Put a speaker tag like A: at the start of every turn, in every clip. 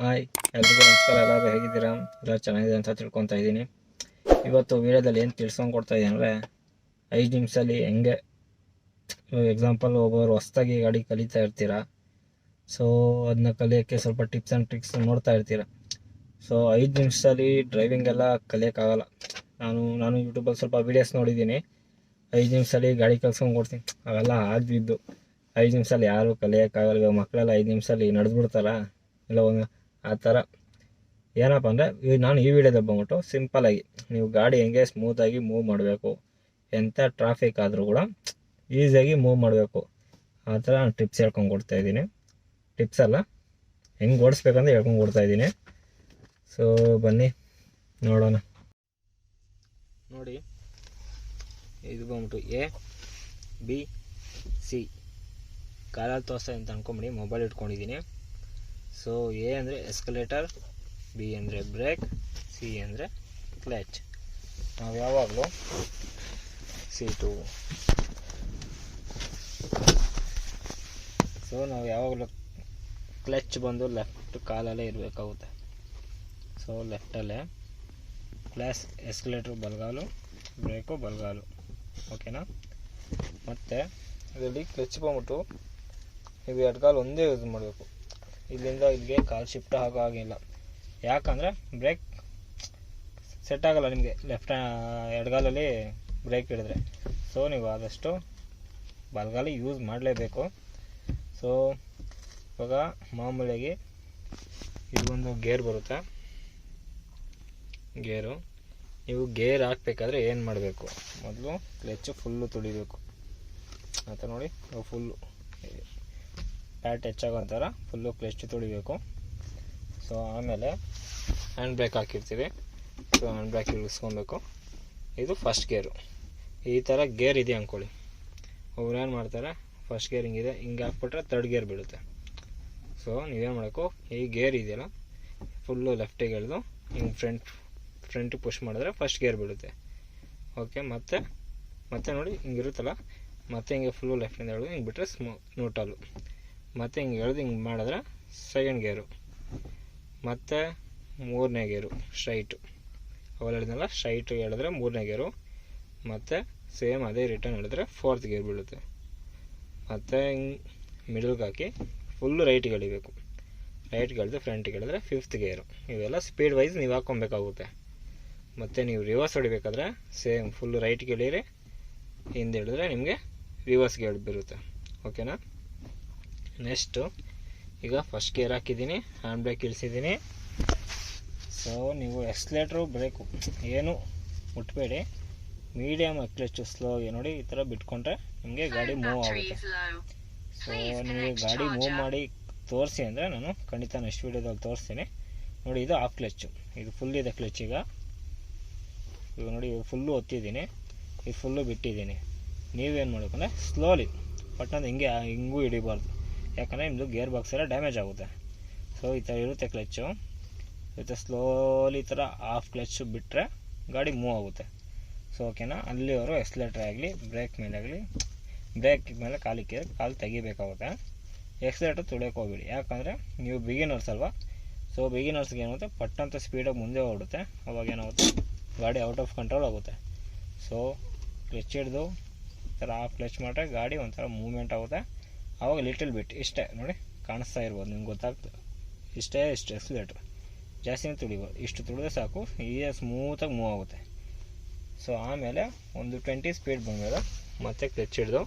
A: Hi, ಎಲ್ರಿಗೂ ನಮಸ್ಕಾರ. ಎಲ್ಲರೂ ಹೇಗಿದ್ದೀರಾ? ಎಲ್ಲ ಚೆನ್ನಾಗಿದೆ ಅಂತ ತಿಳ್ಕೊತಾ ಇದ್ದೀನಿ. ಇವತ್ತು ವೀಡಿಯೋದಲ್ಲಿ ಏನು ತಿಳ್ಸ್ಕೊಂಡು ಕೊಡ್ತಾ ಇದ್ದೀನಿ ಅಂದರೆ, 5 ನಿಮಿಷದಲ್ಲಿ ಹೆಂಗೆ ಎಕ್ಸಾಂಪಲ್ ಒಬ್ಬರು ಹೊಸ್ದಾಗಿ ಗಾಡಿ ಕಲಿತಾ ಇರ್ತೀರಾ. ಸೊ ಅದನ್ನ ಕಲಿಯೋಕ್ಕೆ ಸ್ವಲ್ಪ ಟಿಪ್ಸ್ ಆ್ಯಂಡ್ ಟ್ರಿಕ್ಸ್ ನೋಡ್ತಾ ಇರ್ತೀರಾ. ಸೊ 5 ನಿಮಿಷದಲ್ಲಿ ಡ್ರೈವಿಂಗ್ ಎಲ್ಲ ಕಲಿಯೋಕ್ಕಾಗಲ್ಲ. ನಾನು ಯೂಟ್ಯೂಬಲ್ಲಿ ಸ್ವಲ್ಪ ವೀಡಿಯೋಸ್ ನೋಡಿದ್ದೀನಿ. 5 ನಿಮಿಷದಲ್ಲಿ ಗಾಡಿ ಕಲ್ಸ್ಕೊಂಡು ಕೊಡ್ತೀನಿ, ಅವೆಲ್ಲ ಆಗಿದ್ದು. 5 ನಿಮಿಷದಲ್ಲಿ ಯಾರು ಕಲಿಯೋಕ್ಕಾಗಲ್ಲ. ಇವಾಗ ಮಕ್ಕಳೆಲ್ಲ 5 ನಿಮಿಷದಲ್ಲಿ ನಡೆದ್ಬಿಡ್ತಾರ ಇಲ್ಲ ಆ ಥರ. ಏನಪ್ಪ ಅಂದರೆ, ನಾನು ಈ ವಿಡಿಯೋದಲ್ಲಿ ಬಂದ್ಬಿಟ್ಟು ಸಿಂಪಲಾಗಿ ನೀವು ಗಾಡಿ ಹೆಂಗೆ ಸ್ಮೂತಾಗಿ ಮೂವ್ ಮಾಡಬೇಕು, ಎಂಥ ಟ್ರಾಫಿಕ್ ಆದರೂ ಕೂಡ ಈಸಿಯಾಗಿ ಮೂವ್ ಮಾಡಬೇಕು, ಆ ಥರ ನಾನು ಟಿಪ್ಸ್ ಹೇಳ್ಕೊಂಡು ಕೊಡ್ತಾಯಿದ್ದೀನಿ. ಟಿಪ್ಸ್ ಅಲ್ಲ, ಹೆಂಗೆ ಓಡಿಸ್ಬೇಕಂತ ಹೇಳ್ಕೊಂಡು ಕೊಡ್ತಾಯಿದ್ದೀನಿ. ಸೊ ಬನ್ನಿ ನೋಡೋಣ. ನೋಡಿ, ಇದು ಬಂದ್ಬಿಟ್ಟು ABC ಕಾಲಲ್ಲಿ ತೋರಿಸ್ತಾ ಅಂತ ಅಂದ್ಕೊಂಬಿಡಿ. ಮೊಬೈಲ್ ಇಟ್ಕೊಂಡಿದ್ದೀನಿ. ಸೊ ಎ ಅಂದರೆ ಎಸ್ಕಲೇಟರ್, ಬಿ ಅಂದರೆ ಬ್ರೇಕ್, ಸಿ ಅಂದರೆ ಕ್ಲಚ್. ನಾವು ಯಾವಾಗಲೂ ಸೀಟು ಸೊ ನಾವು ಯಾವಾಗಲೂ ಕ್ಲಚ್ ಬಂದು ಲೆಫ್ಟ್ ಕಾಲಲ್ಲೇ ಇರಬೇಕಾಗುತ್ತೆ. ಸೊ ಲೆಫ್ಟಲ್ಲೇ ಕ್ಲಾಸ್, ಎಸ್ಕಲೇಟ್ರು ಬಲಗಾಲು, ಬ್ರೇಕು ಬಲಗಾಲು. ಓಕೆನಾ? ಮತ್ತು ಇದರಲ್ಲಿ ಕ್ಲಚ್ ಬಂದ್ಬಿಟ್ಟು ನೀವು ಎಡಗಾಲು ಒಂದೇ ಯೂಸ್ ಮಾಡಬೇಕು. ಇಲ್ಲಿಂದ ಇಲ್ಲಿಗೆ ಕಾಲು ಶಿಫ್ಟ್ ಆಗೋ ಹಾಗಿಲ್ಲ. ಯಾಕಂದರೆ ಬ್ರೇಕ್ ಸೆಟ್ ಆಗೋಲ್ಲ ನಿಮಗೆ ಎಡಗಾಲಲ್ಲಿ ಬ್ರೇಕ್ ಹಿಡಿದ್ರೆ. ಸೊ ನೀವು ಆದಷ್ಟು ಬಲಗಾಲಿ ಯೂಸ್ ಮಾಡಲೇಬೇಕು. ಸೊ ಇವಾಗ ಮಾಮೂಲಿಯಾಗಿ ಇದು ಒಂದು ಗೇರ್ ಬರುತ್ತೆ. ಗೇರು ನೀವು ಗೇರ್ ಹಾಕಬೇಕಾದ್ರೆ ಏನು ಮಾಡಬೇಕು, ಮೊದಲು ಕ್ಲಚ್ಚು ಫುಲ್ಲು ತುಳಿಬೇಕು. ಅಂತ ನೋಡಿ, ಫುಲ್ಲು ಪ್ಯಾಟ್ ಹೆಚ್ಚಾಗೋ ಥರ ಫುಲ್ಲು ಕ್ಲಚ್ ತುಳಿಬೇಕು. ಸೊ ಆಮೇಲೆ ಹ್ಯಾಂಡ್ ಬ್ರೇಕ್ ಹಾಕಿರ್ತೀವಿ. ಸೊ ಹ್ಯಾಂಡ್ ಬ್ರೇಕ್ ಇಳಿಸ್ಕೊಬೇಕು. ಇದು ಫಸ್ಟ್ ಗೇರು. ಈ ಥರ ಗೇರ್ ಇದೆ ಅಂದ್ಕೊಳ್ಳಿ. ಅವ್ರು ಏನು ಮಾಡ್ತಾರೆ, ಫಸ್ಟ್ ಗೇರ್ ಹಿಂಗಿದೆ, ಹಿಂಗೆ ಹಾಕ್ಬಿಟ್ರೆ ತರ್ಡ್ ಗೇರ್ ಬೀಳುತ್ತೆ. ಸೊ ನೀವೇನು ಮಾಡಬೇಕು, ಈ ಗೇರ್ ಇದೆಯಲ್ಲ ಫುಲ್ಲು ಲೆಫ್ಟಿಗೆ ಎಳೆದು ಹಿಂಗೆ ಫ್ರಂಟಿಗೆ ಪುಷ್ ಮಾಡಿದ್ರೆ ಫಸ್ಟ್ ಗೇರ್ ಬೀಳುತ್ತೆ. ಓಕೆ, ಮತ್ತೆ ನೋಡಿ ಹಿಂಗಿರುತ್ತಲ್ಲ, ಮತ್ತೆ ಹಿಂಗೆ ಫುಲ್ಲು ಲೆಫ್ಟಿಂದ ಎಳೆದು ಹಿಂಗೆ ಬಿಟ್ಟರೆ ನ್ಯೂಟ್ರಲ್ಲು. ಮತ್ತು ಹಿಂಗೆ ಎಳೆದು ಹಿಂಗೆ ಮಾಡಿದ್ರೆ ಸೆಕೆಂಡ್ ಗೇರು. ಮತ್ತು ಮೂರನೇ ಗೇರು ಸ್ಟ್ರೈಟು. ಅವೆಲ್ಲ ಹೇಳಿದ್ನಲ್ಲ, ಸ್ಟ್ರೈಟು ಎಳೆದ್ರೆ ಮೂರನೇ ಗೇರು. ಮತ್ತು ಸೇಮ್ ಅದೇ ರಿಟರ್ನ್ ಎಳೆದ್ರೆ ಫೋರ್ತ್ ಗೇರ್ ಬೀಳುತ್ತೆ. ಮತ್ತು ಹಿಂಗೆ ಮಿಡಲ್ಗೆ ಹಾಕಿ ಫುಲ್ಲು ರೈಟಿಗೆ ಎಳಿಬೇಕು. ರೈಟ್ಗೆ ಎಳೆದು ಫ್ರಂಟಿಗೆ ಎಳೆದ್ರೆ ಫಿಫ್ತ್ ಗೇರು. ಇವೆಲ್ಲ ಸ್ಪೀಡ್ ವೈಸ್ ನೀವು ಹಾಕ್ಕೊಬೇಕಾಗುತ್ತೆ. ಮತ್ತು ನೀವು ರಿವರ್ಸ್ ಹೊಡಿಬೇಕಾದ್ರೆ ಸೇಮ್ ಫುಲ್ಲು ರೈಟ್ಗೆ ಎಳೀರಿ, ಹಿಂದೆ ಎಳೆದ್ರೆ ನಿಮಗೆ ರಿವರ್ಸ್ ಗೇರ್ ಬರುತ್ತೆ. ಓಕೆನಾ? ನೆಕ್ಸ್ಟು ಈಗ ಫಸ್ಟ್ ಗೇರ್ ಹಾಕಿದ್ದೀನಿ, ಹ್ಯಾಂಡ್ ಬ್ರೇಕ್ ಇಳಿಸಿದ್ದೀನಿ. ಸೊ ನೀವು ಎಕ್ಸ್ಲೇಟ್ರು ಬ್ರೇಕು ಏನು ಮುಟ್ಬೇಡಿ, ಮೀಡಿಯಮ್ ಕ್ಲಚ್ ಸ್ಲೋಗೆ ನೋಡಿ ಈ ಥರ ಬಿಟ್ಕೊಂಡ್ರೆ ನಿಮಗೆ ಗಾಡಿ ಮೂವ್ ಆಗುತ್ತೆ. ಸೊ ನಿಮಗೆ ಗಾಡಿ ಮೂವ್ ಮಾಡಿ ತೋರಿಸಿ ಅಂದರೆ ನಾನು ಖಂಡಿತ ನೆಕ್ಸ್ಟ್ ವೀಡಿಯೋದಲ್ಲಿ ತೋರಿಸ್ತೀನಿ. ನೋಡಿ, ಇದು ಆಫ್ ಕ್ಲಚ್ಚು, ಇದು ಫುಲ್ ಇದೆ ಕ್ಲಚ್. ಈಗ ನೋಡಿ, ಫುಲ್ಲು ಒತ್ತಿದ್ದೀನಿ, ಇದು ಫುಲ್ಲು ಬಿಟ್ಟಿದ್ದೀನಿ. ನೀವೇನು ಮಾಡಬೇಕಂದ್ರೆ ಸ್ಲೋಲಿ ಪಟ್ಟಂದು ಹಿಂಗೂ ಹಿಡಿಬಾರ್ದು, ಯಾಕಂದರೆ ನಿಮ್ಮದು ಗೇರ್ ಬಾಕ್ಸ್ ಎಲ್ಲ ಡ್ಯಾಮೇಜ್ ಆಗುತ್ತೆ. ಸೊ ಈ ಥರ ಇರುತ್ತೆ ಕ್ಲಚ್ಚು. ಈ ಥರ ಸ್ಲೋಲಿ ಈ ಥರ ಆಫ್ ಕ್ಲಚ್ ಬಿಟ್ಟರೆ ಗಾಡಿ ಮೂವ್ ಆಗುತ್ತೆ. ಸೊ ಓಕೆನಾ? ಅಲ್ಲಿವರು ಎಕ್ಸ್ಲೇಟ್ರ್ ಆಗಲಿ ಬ್ರೇಕ್ ಮೇಲೆ ಆಗಲಿ, ಬ್ರೇಕ್ ಮೇಲೆ ಕಾಲು ತೆಗಿಬೇಕಾಗುತ್ತೆ. ಎಕ್ಸ್ಲೇಟ್ರ್ ತುಳಿಯೋಕೆ ಹೋಗ್ಬೇಡಿ, ಯಾಕಂದರೆ ನೀವು ಬಿಗಿನರ್ಸ್ ಅಲ್ವಾ. ಸೊ ಬಿಗಿನರ್ಸ್ಗೆ ಏನಾಗುತ್ತೆ, ಪಟ್ಟಂತ ಸ್ಪೀಡಾಗಿ ಮುಂದೆ ಹೊರಡುತ್ತೆ. ಅವಾಗ ಏನಾಗುತ್ತೆ, ಗಾಡಿ ಔಟ್ ಆಫ್ ಕಂಟ್ರೋಲ್ ಆಗುತ್ತೆ. ಸೊ ಕ್ಲಚ್ ಹಿಡಿದು ಈ ಥರ ಆಫ್ ಕ್ಲಚ್ ಮಾಡಿದ್ರೆ ಗಾಡಿ ಒಂಥರ ಮೂವ್ಮೆಂಟ್ ಆಗುತ್ತೆ. ಆವಾಗ ಲಿಟಲ್ ಬಿಟ್ ಇಷ್ಟೇ ನೋಡಿ, ಕಾಣಿಸ್ತಾ ಇರ್ಬೋದು ನಿಮ್ಗೆ, ಗೊತ್ತಾಗ್ತದೆ. ಇಷ್ಟೇ ಎಕ್ಸ್ಲೇಟ್ರ್, ಜಾಸ್ತಿನೇ ತುಳಿಬೋದು. ಇಷ್ಟು ತುಳಿದ್ರೆ ಸಾಕು, ಈಗ ಸ್ಮೂತಾಗಿ ಮೂವ್ ಆಗುತ್ತೆ. ಸೊ ಆಮೇಲೆ ಒಂದು 20 ಸ್ಪೀಡ್ ಬಂದಮೇಲೆ ಮತ್ತೆ ಕ್ಲಚ್ ಹಿಡಿದು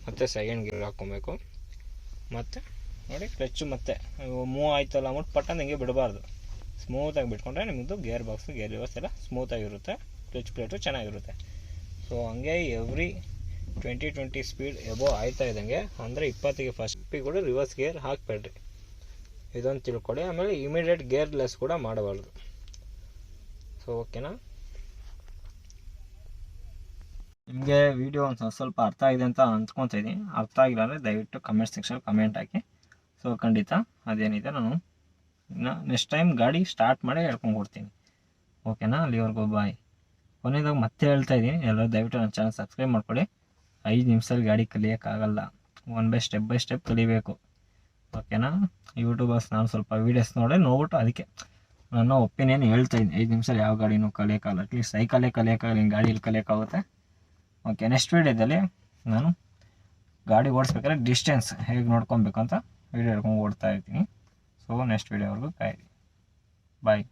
A: ಮತ್ತೆ ಸೆಕೆಂಡ್ ಗೇರ್ ಹಾಕ್ಕೊಬೇಕು. ಮತ್ತು ನೋಡಿ, ಕ್ಲಚ್ಚು ಮತ್ತೆ ಮೂವ್ ಆಯ್ತಲ್ಲ ಅಂದ್ಬಿಟ್ಟು ಪಟ್ಟಂದು ಹಿಂಗೆ ಬಿಡಬಾರ್ದು. ಸ್ಮೂತಾಗಿ ಬಿಟ್ಕೊಂಡ್ರೆ ನಿಮ್ಮದು ಗೇರ್ ಬಾಕ್ಸು, ಗೇರ್ ರಿವರ್ಸ್ ಎಲ್ಲ ಸ್ಮೂತಾಗಿರುತ್ತೆ, ಕ್ಲಚ್ ಪ್ಲೇಟು ಚೆನ್ನಾಗಿರುತ್ತೆ. ಸೊ ಹಂಗೆ ಎವ್ರಿ 20 ಸ್ಪೀಡ್ ಎಬೋ ಆಯ್ತಾ ಇದ್ದಂಗೆ, ಅಂದರೆ 20ಗೆ ಫಸ್ಟ್ ಸ್ಪೀಡ್ ಕೂಡ ರಿವರ್ಸ್ ಗೇರ್ ಹಾಕಬೇಡ್ರಿ, ಇದೊಂದು ತಿಳ್ಕೊಳ್ಳಿ. ಆಮೇಲೆ ಇಮಿಡಿಯೇಟ್ ಗೇರ್ ಲೆಸ್ ಕೂಡ ಮಾಡಬಾರ್ದು. ಸೊ ಓಕೆನಾ? ನಿಮಗೆ ವಿಡಿಯೋ ಒಂದು ಸ್ವಲ್ಪ ಅರ್ಥ ಆಗಿದೆ ಅಂತ ಅಂದ್ಕೊತಾ ಇದ್ದೀನಿ. ಅರ್ಥ ಆಗಿಲ್ಲ ಅಂದರೆ ದಯವಿಟ್ಟು ಕಮೆಂಟ್ ಸೆಕ್ಷನ್ ಕಮೆಂಟ್ ಹಾಕಿ. ಸೊ ಖಂಡಿತ ಅದೇನಿದೆ ನಾನು ನೆಕ್ಸ್ಟ್ ಟೈಮ್ ಗಾಡಿ ಸ್ಟಾರ್ಟ್ ಮಾಡಿ ಹೇಳ್ಕೊಂಡು ಕೊಡ್ತೀನಿ. ಓಕೆನಾ? ಅಲ್ಲಿವರೆಗೂ ಬಾಯ್. ಕೊನೆಯದಾಗ ಮತ್ತೆ ಹೇಳ್ತಾ ಇದ್ದೀನಿ, ಎಲ್ಲರೂ ದಯವಿಟ್ಟು ನನ್ನ ಚಾನಲ್ ಸಬ್ಸ್ಕ್ರೈಬ್ ಮಾಡ್ಕೊಳ್ಳಿ. 5 ನಿಮಿಷದಲ್ಲಿ ಗಾಡಿ ಕಲಿಯೋಕ್ಕಾಗಲ್ಲ, ಬೈ ಸ್ಟೆಪ್ ಕಲಿಬೇಕು. ಓಕೆ. ಓಕೆನಾ. ಯೂಟ್ಯೂಬರ್ಸ್ ನಾನು ಸ್ವಲ್ಪ ವೀಡಿಯೋಸ್ ನೋಡ್ಬಿಟ್ಟು ಅದಕ್ಕೆ ನನ್ನ ಒಪಿನಿಯನ್ ಹೇಳ್ತಾ ಇದ್ದೀನಿ. 5 ನಿಮಿಷ ಯಾವ ಗಾಡಿನೂ ಕಲಿಯೋಕ್ಕಾಗಲ್ಲ, ಅಟ್ಲೀಸ್ಟ್ ಸೈಕಲೇ ಕಲಿಯೋಕ್ಕಾಗಲ್ಲ, ಹಿಂಗೆ ಗಾಡಿಯಲ್ಲಿ ಕಲಿಯೋಕ್ಕಾಗುತ್ತೆ. ಓಕೆ, ನೆಕ್ಸ್ಟ್ ವೀಡಿಯೋದಲ್ಲಿ ನಾನು ಗಾಡಿ ಓಡಿಸ್ಬೇಕಾದ್ರೆ ಡಿಸ್ಟೆನ್ಸ್ ಹೇಗೆ ನೋಡ್ಕೊಬೇಕು ಅಂತ ವೀಡಿಯೋ ಹಿಡ್ಕೊಂಡು ಓಡ್ತಾ ಇರ್ತೀನಿ. ಸೊ ನೆಕ್ಸ್ಟ್ ವೀಡಿಯೋವರೆಗೂ ಕಾಯಿರಿ. ಬಾಯ್.